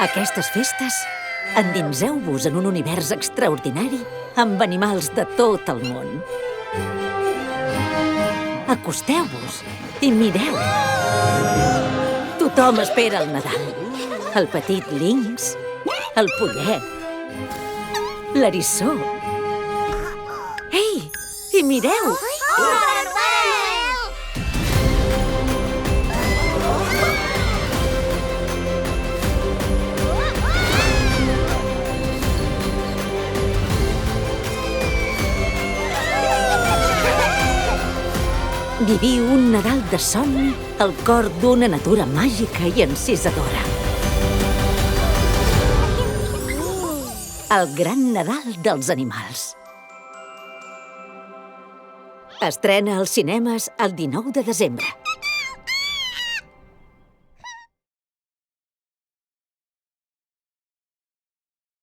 Aquestes festes, endinseu-vos en un univers extraordinari amb animals de tot el món. Acosteu-vos i mireu. Tothom espera el Nadal. El petit linx, el pollet, l'eriçó. Ei, i mireu! Viviu un Nadal de somni al cor d'una natura màgica i encisadora. El gran Nadal dels animals. Estrena als cinemes el 19 de desembre.